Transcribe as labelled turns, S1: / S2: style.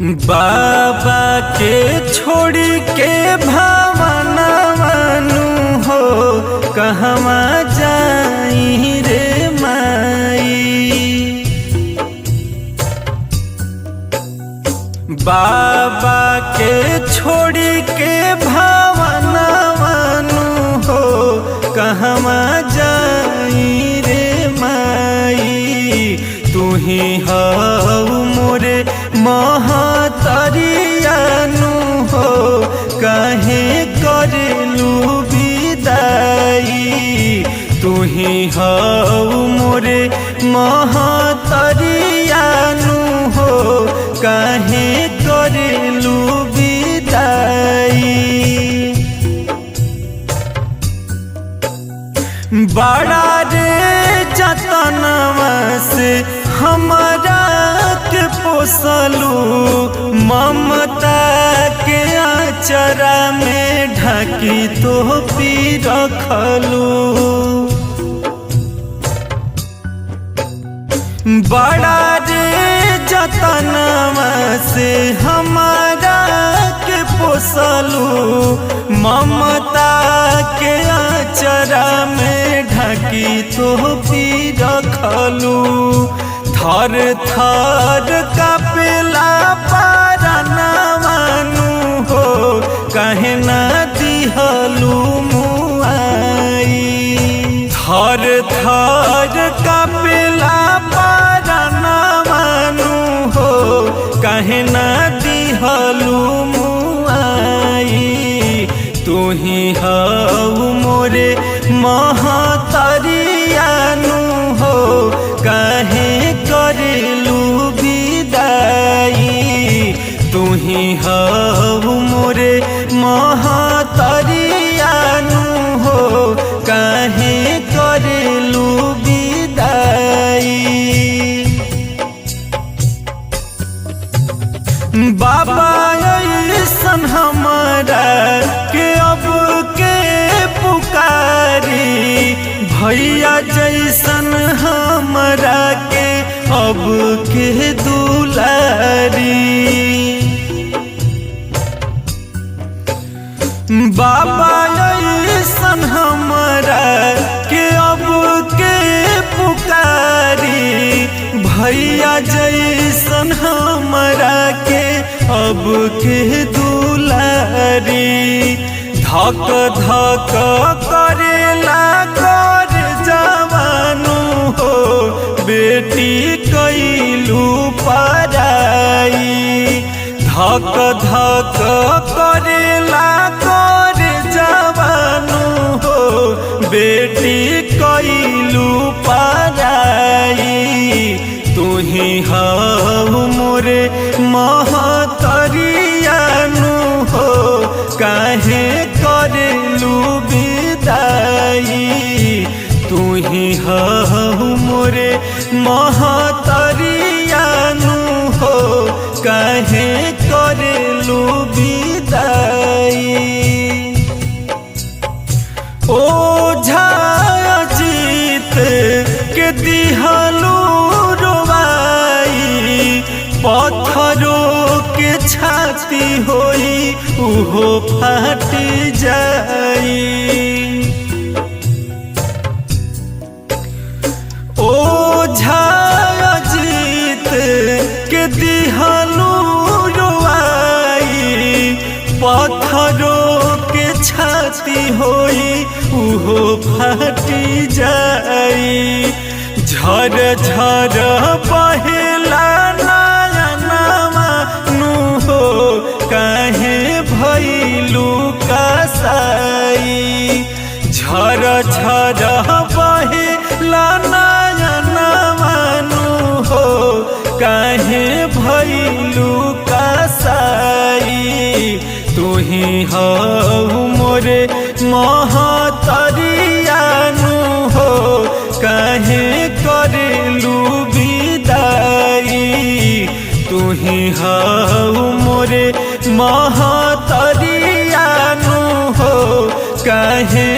S1: बाबा के छोड़ी के भावना मानू हो कहवा जाई रे माई। बाबा के छोड़ी के भावना मानू हो कहवा जाई रे माई। तू ही हऊ मोरे महतरियानु हो काहे करेलू विदाई। तू ही हऊ मोरे महतरियानु हो काहे करेलू विदाई। बड़ा रे जतनवा से हमारा के पोसलू ममता के आचरा में ढकी तो पी रखलू। बड़ा रे जतनवा से हमारा के पोसलू ममता के आचरा में ढकी तो पी रखलू। थर थर कापेला पारना मानू हो कहे ना दिहलू मुआई। थर थर कापेला पारना मानू हो कहे ना दिहलू मुआई। तू ही हऊ मोरे महतरियानु हो काहे करेलू विदाई। तू ही हऊ मोरे महतरियानु हो काहे करेलू विदाई। बाबा ऐसन हमारा के अब के पुकारी भैया जैसन हमरा के अब के दुलारी। बाबा ऐसन हमरा के अब के पुकारी भैया जैसन हमरा के अब के दुलारी। धक धक करेला कर जवानू हो बेटी कैलू पराई। धक धक करेला कर जवानू हो बेटी कैलू पराई। तू ही हऊ मोरे महतरियानु हो काहे करेलू विदाई। तू ही हऊ मोरे महतरियानु हो काहे करेलू विदाई। ओझा जीत के दिहलू रोवाई पत्थरों के छाती होई उहो फाट जाई। ओझा जीत के दिहलू रोवाई पत्थरों के छाती होई उहो फाट जाई। झर झर बहेला नयनवा नु हो काहे भइलू कसाई। झर झर बहेला नयनवा नु हो काहे भइलू कसाई। तू ही हऊ मोरे महतरियानु हो काहे करेलू विदाई। तू ही हऊ मोरे महतरियानु हो काहे